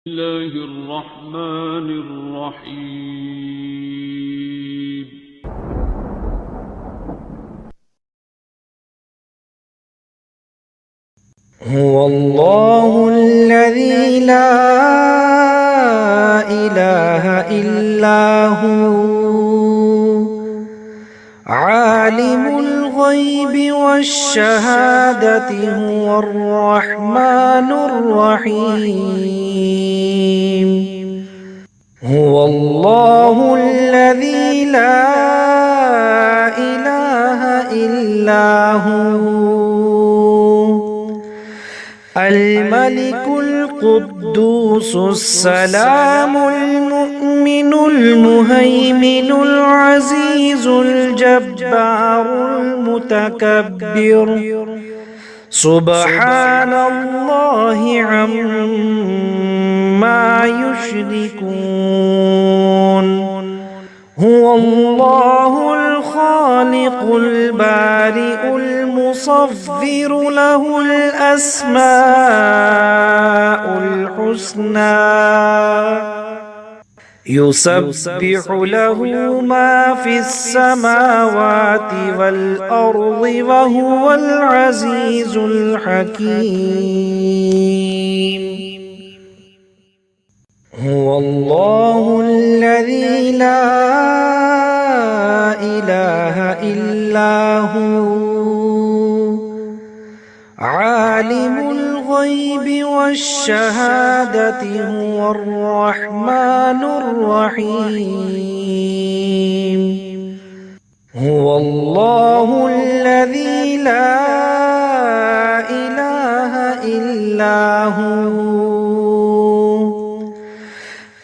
الله الرحمن الرحيم. هو الله الذي لا إله إلا هو عالم الغيب والشهادة هو الرحمن الرحيم. هو الله الذي لا إله إلا هو الملك القدوس السلام المؤمن المهيمن العزيز الجبار المتكبر سبحان الله عما يشركون. هو الله الخالق البارئ المصور له الأسماء الحسنى يسبح له ما في السماوات والأرض وهو العزيز الحكيم. هو الله الذي لا إله إلا هو عالم الغيب والشهادة هو الرحمن الرحيم. هو الله الذي لا إله إلا هو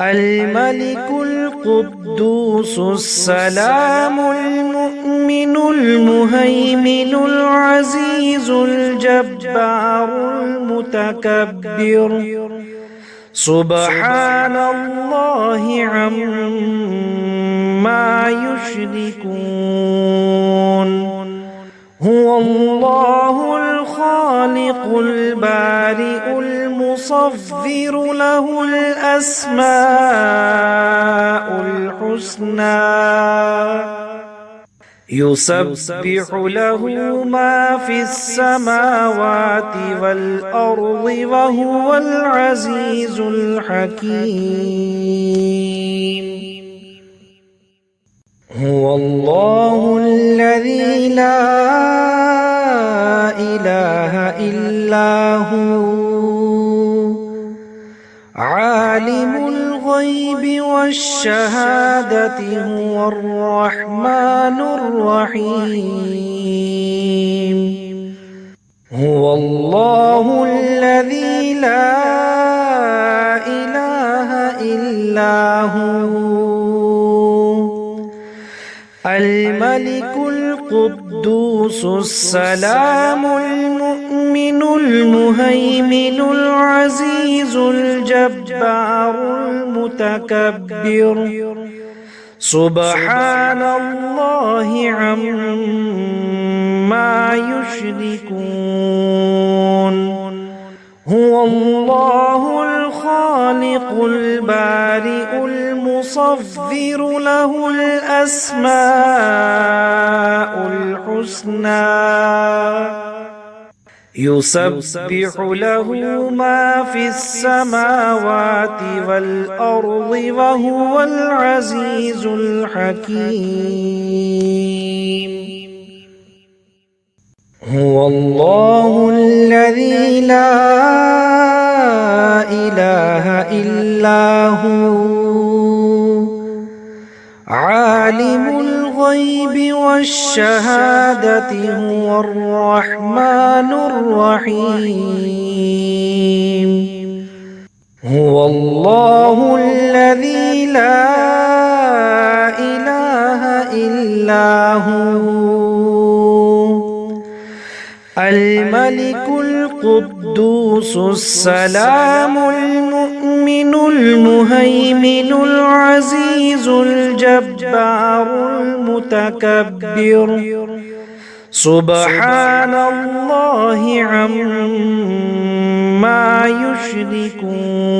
الملك القدوس السلام المؤمن المهيمن العزيز الجبار المتكبر سبحان الله عما يشركون. هو الله الخالق البارئ المصور له الأسماء الحسنى يسبح له ما في السماوات والأرض وهو العزيز الحكيم. هو الله الذي لا إله إلا هو عالم الغيب والشهادة هو الرحمن الرحيم. هو الله الذي لا إله إلا هو الملك القدوس السلام المؤمن المهيمن العزيز الجبار المتكبر سبحان الله عما يشركون. هو الله الخالق البارئ المصور له الأسماء الحسنى يسبح له ما في السماوات والأرض وهو العزيز الحكيم. هو الله الذي لا إله إلا هو عالم الغيب والشهادة هو الرحمن الرحيم. هو الله الذي لا إله إلا هو الملك القدوس السلام المؤمن المهيمن العزيز الجبار المتكبر سبحان الله عما يشركون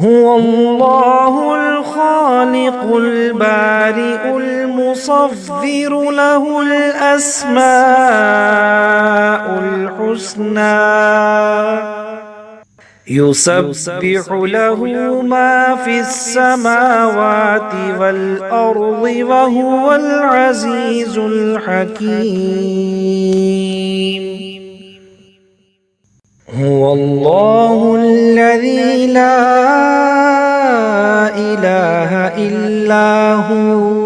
هو الله الخالق البارئ المصور له الأسماء الحسنى يسبح له ما في السماوات والأرض وهو العزيز الحكيم هو الله الذي لا إله إلا هو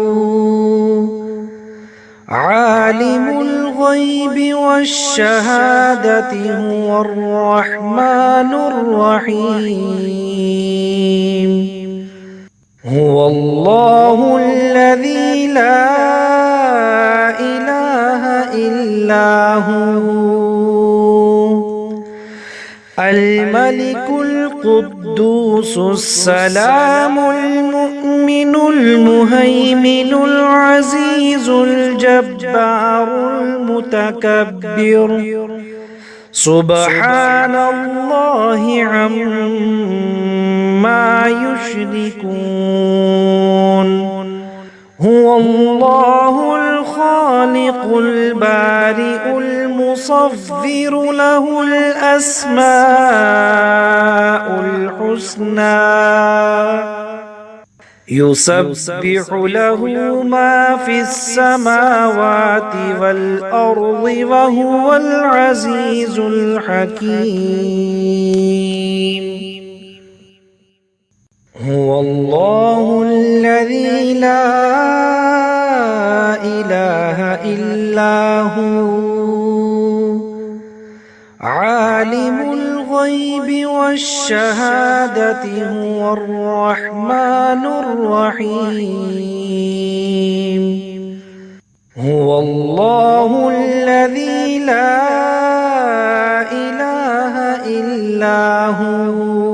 عالم الغيب والشهادة هو الرحمن الرحيم هو الله الذي لا إله إلا هو الملك القدوس السلام المؤمن المهيمن العزيز الجبار المتكبر سبحان الله عما يشركون هو الله الخالق البارئ المصور له الأسماء الحسنى يسبح له ما في السماوات والأرض وهو العزيز الحكيم هو الله الذي لا إله إلا هو عالم الغيب والشهادة هو الرحمن الرحيم هو الله الذي لا إله إلا هو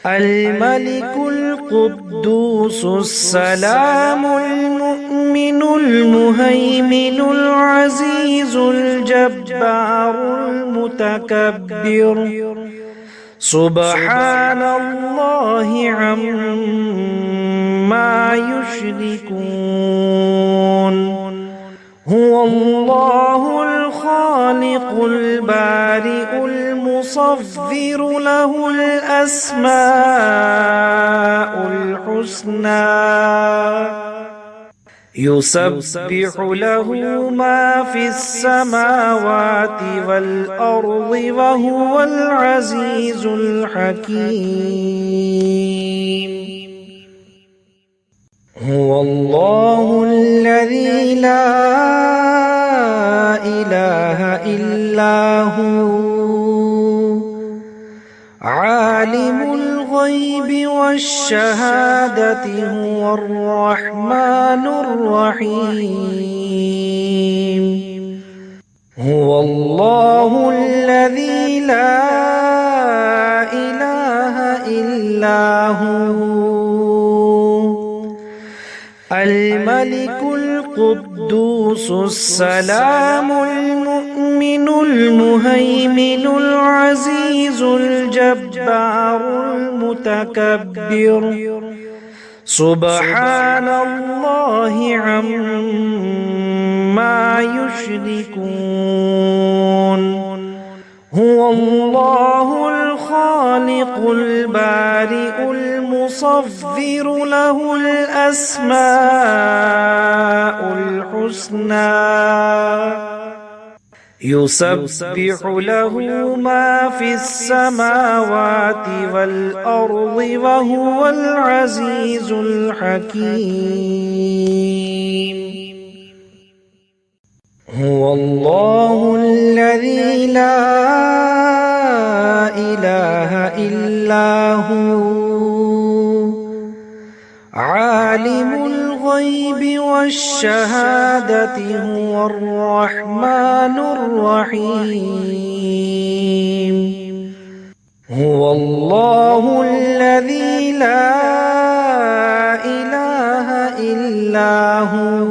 الملك القدوس السلام المؤمن المهيمن العزيز الجبار المتكبر سبحان الله عما يشركون هو الله الخالق البارئ المصور له الأسماء الحسنى يسبح له ما في السماوات والأرض وهو العزيز الحكيم هو الله الذي لا إله إلا هو عالم الغيب والشهادة هو الرحمن الرحيم هو الله الذي لا إله إلا هو الملك القدوس السلام المؤمن المهيمن العزيز الجبار المتكبر سبحان الله عما يشركون هو الله الخالق البارئ المصور له الأسماء الحسنى يسبح له ما في السماوات والأرض وهو العزيز الحكيم هو الله الذي لا إله إلا هو عالم الغيب والشهادة هو الرحمن الرحيم هو الله الذي لا إله إلا هو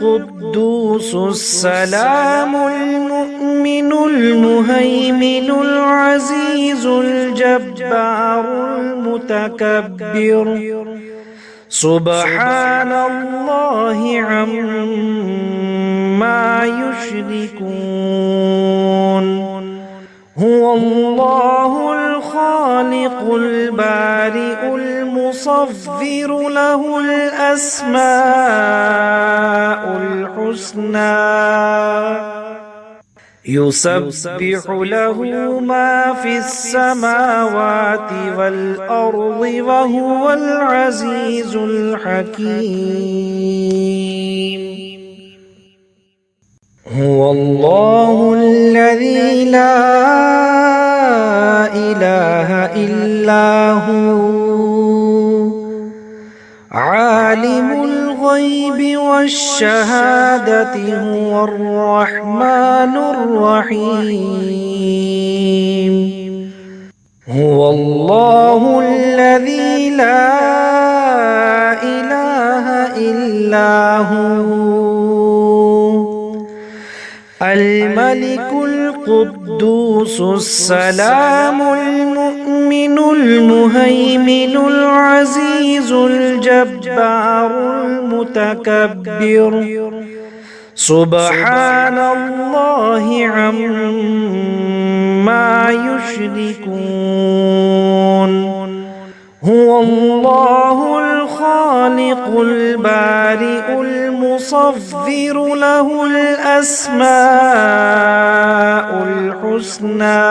القدوس السلام المؤمن المهيمن العزيز الجبار المتكبر سبحان الله عما يشركون هو الله الخالق البارئ المصور له الأسماء الحسنى يسبح له ما في السماوات والأرض وهو العزيز الحكيم هو الله الذي لا إله إلا هو عالم الغيب والشهادة هو الرحمن الرحيم هو الله الذي لا إله إلا هو الملك القدوس السلام المؤمن المهيمن العزيز الجبار المتكبر سبحان الله عما يشركون هو الله الخالق البارئ المصور له الأسماء الحسنى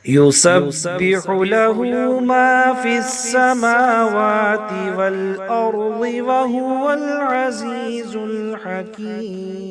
يسبح له ما في السماوات والأرض وهو العزيز الحكيم